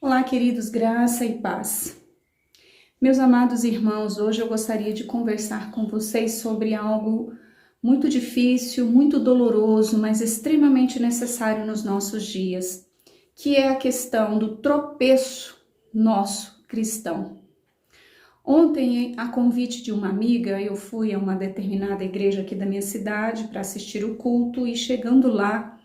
Olá, queridos, graça e paz. Meus amados irmãos, hoje eu gostaria de conversar com vocês sobre algo muito difícil, muito doloroso, mas extremamente necessário nos nossos dias, que é a questão do tropeço nosso cristão. Ontem, a convite de uma amiga, eu fui a uma determinada igreja aqui da minha cidade para assistir o culto e chegando lá,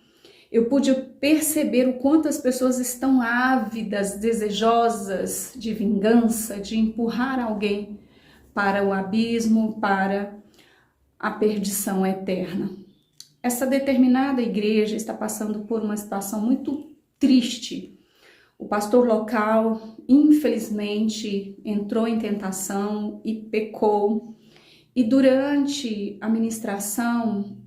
eu pude perceber o quanto as pessoas estão ávidas, desejosas de vingança, de empurrar alguém para o abismo, para a perdição eterna. Essa determinada igreja está passando por uma situação muito triste. O pastor local, infelizmente, entrou em tentação e pecou. E durante a ministração,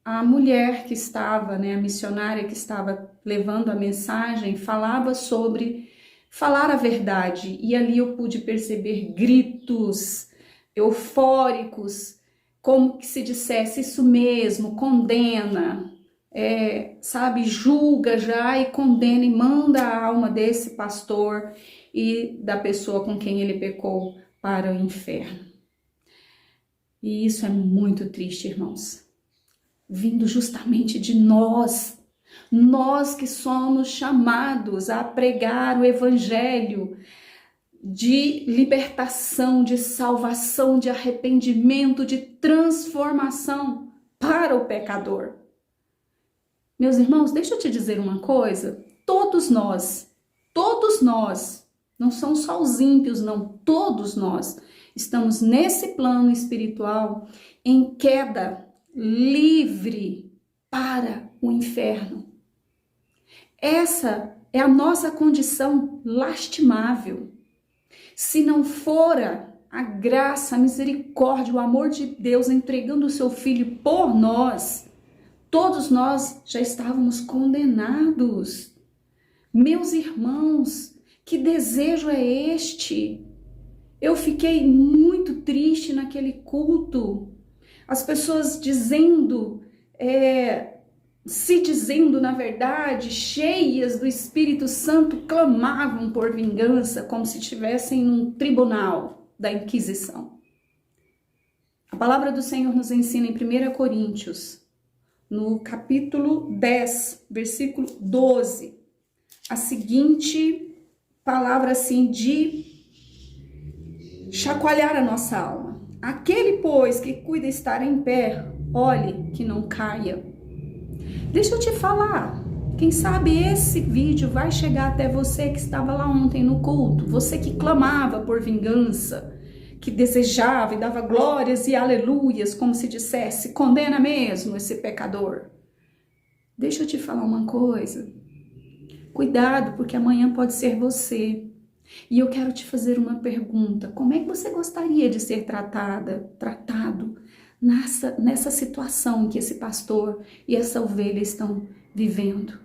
a mulher que estava, a missionária que estava levando a mensagem, falava sobre falar a verdade. E ali eu pude perceber gritos eufóricos, como que se dissesse isso mesmo, condena, julga já e condena e manda a alma desse pastor e da pessoa com quem ele pecou para o inferno. E isso é muito triste, irmãos. Vindo justamente de nós que somos chamados a pregar o evangelho de libertação, de salvação, de arrependimento, de transformação para o pecador. Meus irmãos, deixa eu te dizer uma coisa, todos nós, não são só os ímpios, não, todos nós estamos nesse plano espiritual em queda, livre para o inferno. Essa é a nossa condição lastimável. Se não fora a graça, a misericórdia, o amor de Deus entregando o seu Filho por nós, todos nós já estávamos condenados. Meus irmãos, que desejo é este? Eu fiquei muito triste naquele culto. As pessoas dizendo, na verdade, cheias do Espírito Santo, clamavam por vingança, como se estivessem num tribunal da Inquisição. A palavra do Senhor nos ensina em 1 Coríntios, no capítulo 10, versículo 12, a seguinte palavra assim de chacoalhar a nossa alma. Aquele, pois, que cuida estar em pé, olhe que não caia. Deixa eu te falar, quem sabe esse vídeo vai chegar até você que estava lá ontem no culto, você que clamava por vingança, que desejava e dava glórias e aleluias, como se dissesse, condena mesmo esse pecador. Deixa eu te falar uma coisa, cuidado, porque amanhã pode ser você. E eu quero te fazer uma pergunta, como é que você gostaria de ser tratado nessa situação que esse pastor e essa ovelha estão vivendo?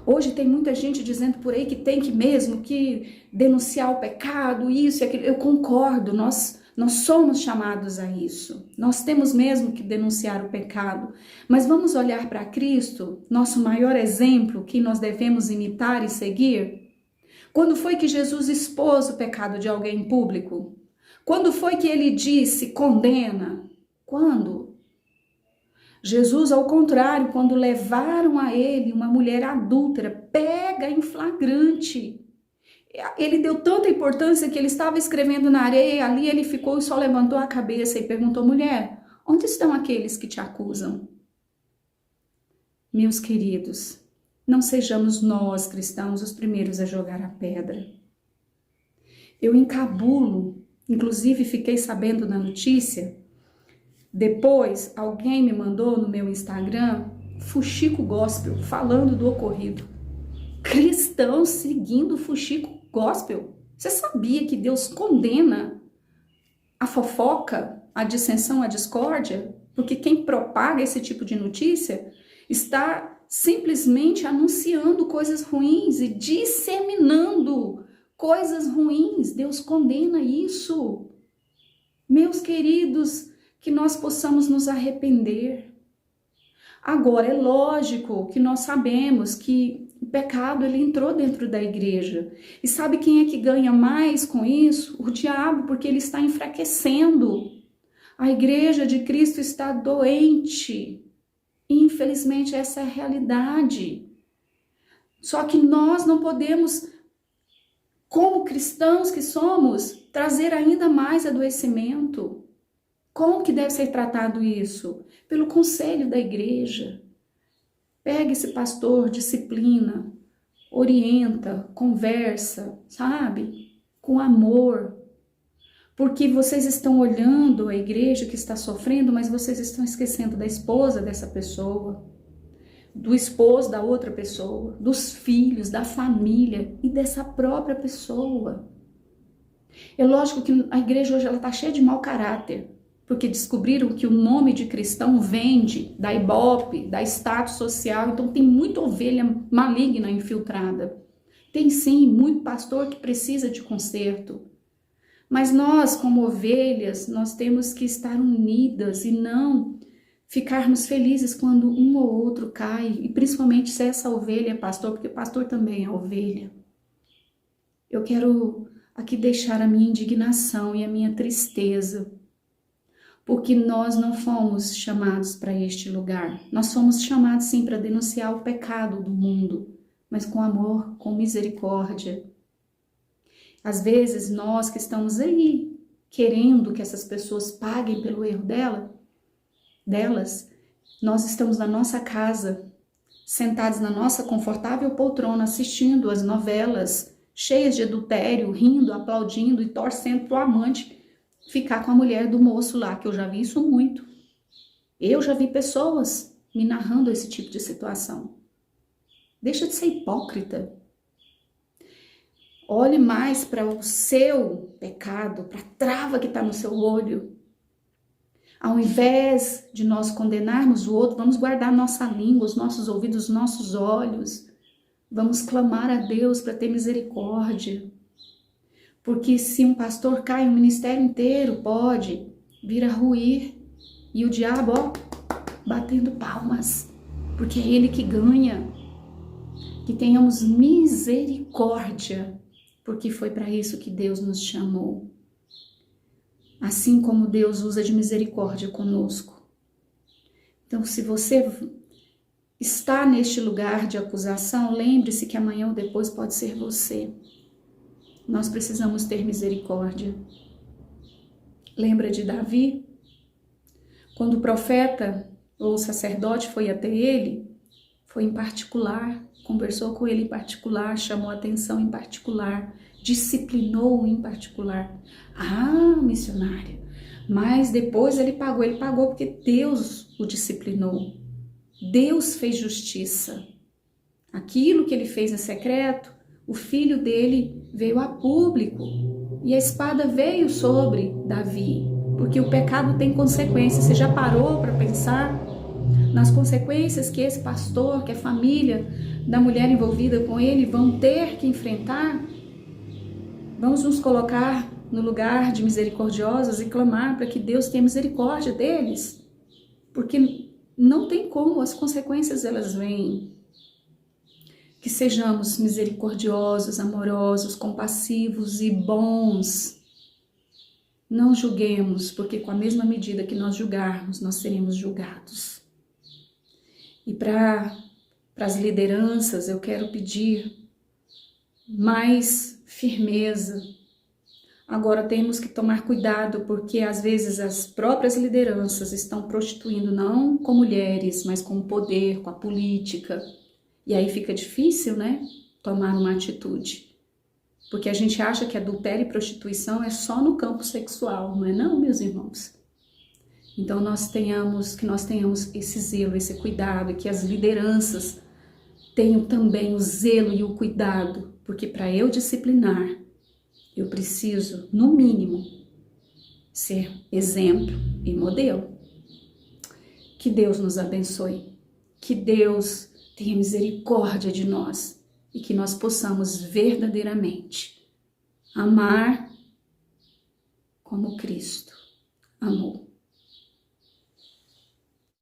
Hoje tem muita gente dizendo por aí que tem que mesmo que denunciar o pecado, isso e aquilo. Eu concordo, nós somos chamados a isso. Nós temos mesmo que denunciar o pecado. Mas vamos olhar para Cristo, nosso maior exemplo, que nós devemos imitar e seguir? Quando foi que Jesus expôs o pecado de alguém em público? Quando foi que ele disse, condena? Quando? Jesus, ao contrário, quando levaram a ele uma mulher adúltera, pega em flagrante. Ele deu tanta importância que ele estava escrevendo na areia e ali ele ficou e só levantou a cabeça e perguntou, mulher, onde estão aqueles que te acusam? Meus queridos, não sejamos nós, cristãos, os primeiros a jogar a pedra. Eu encabulo, inclusive fiquei sabendo na notícia, depois alguém me mandou no meu Instagram, Fuxico Gospel, falando do ocorrido. Cristãos seguindo o Fuxico Gospel. Você sabia que Deus condena a fofoca, a dissensão, a discórdia? Porque quem propaga esse tipo de notícia está simplesmente anunciando coisas ruins e disseminando coisas ruins. Deus condena isso. Meus queridos, que nós possamos nos arrepender. Agora, é lógico que nós sabemos que pecado, ele entrou dentro da igreja. E sabe quem é que ganha mais com isso? O diabo, porque ele está enfraquecendo. A igreja de Cristo está doente. Infelizmente, essa é a realidade. Só que nós não podemos, como cristãos que somos, trazer ainda mais adoecimento. Como que deve ser tratado isso? Pelo conselho da igreja. Pega esse pastor, disciplina, orienta, conversa, sabe? Com amor. Porque vocês estão olhando a igreja que está sofrendo, mas vocês estão esquecendo da esposa dessa pessoa, do esposo da outra pessoa, dos filhos, da família e dessa própria pessoa. É lógico que a igreja hoje está cheia de mau caráter, porque descobriram que o nome de cristão vende, dá ibope, dá status social, então tem muita ovelha maligna infiltrada. Tem sim, muito pastor que precisa de conserto. Mas nós, como ovelhas, nós temos que estar unidas e não ficarmos felizes quando um ou outro cai, e principalmente se essa ovelha é pastor, porque pastor também é ovelha. Eu quero aqui deixar a minha indignação e a minha tristeza, porque nós não fomos chamados para este lugar. Nós fomos chamados sim para denunciar o pecado do mundo, mas com amor, com misericórdia. Às vezes nós que estamos aí querendo que essas pessoas paguem pelo erro delas, nós estamos na nossa casa, sentados na nossa confortável poltrona, assistindo as novelas cheias de adultério, rindo, aplaudindo e torcendo pro amante ficar com a mulher do moço lá, que eu já vi isso muito. Eu já vi pessoas me narrando esse tipo de situação. Deixa de ser hipócrita. Olhe mais para o seu pecado, para a trava que está no seu olho. Ao invés de nós condenarmos o outro, vamos guardar nossa língua, os nossos ouvidos, os nossos olhos. Vamos clamar a Deus para ter misericórdia. Porque se um pastor cai, o ministério inteiro pode vir a ruir. E o diabo, ó, batendo palmas. Porque é ele que ganha. Que tenhamos misericórdia. Porque foi para isso que Deus nos chamou. Assim como Deus usa de misericórdia conosco. Então, se você está neste lugar de acusação, lembre-se que amanhã ou depois pode ser você. Nós precisamos ter misericórdia. Lembra de Davi? Quando o profeta ou o sacerdote foi até ele, foi em particular, conversou com ele em particular, chamou atenção em particular, disciplinou em particular. Ah, missionária, mas depois ele pagou porque Deus o disciplinou. Deus fez justiça. Aquilo que ele fez em secreto, o filho dele veio a público e a espada veio sobre Davi, porque o pecado tem consequências. Você já parou para pensar nas consequências que esse pastor, que a família da mulher envolvida com ele vão ter que enfrentar? Vamos nos colocar no lugar de misericordiosos e clamar para que Deus tenha misericórdia deles, porque não tem como, as consequências elas vêm. Que sejamos misericordiosos, amorosos, compassivos e bons. Não julguemos, porque com a mesma medida que nós julgarmos, nós seremos julgados. E para as lideranças, eu quero pedir mais firmeza. Agora temos que tomar cuidado, porque às vezes as próprias lideranças estão prostituindo não com mulheres, mas com o poder, com a política. E aí fica difícil, né, tomar uma atitude. Porque a gente acha que adultério e prostituição é só no campo sexual, não é não, meus irmãos? Então nós tenhamos esse zelo, esse cuidado, e que as lideranças tenham também o zelo e o cuidado, porque para eu disciplinar, eu preciso, no mínimo, ser exemplo e modelo. Que Deus nos abençoe, que Deus tenha misericórdia de nós e que nós possamos verdadeiramente amar como Cristo amou.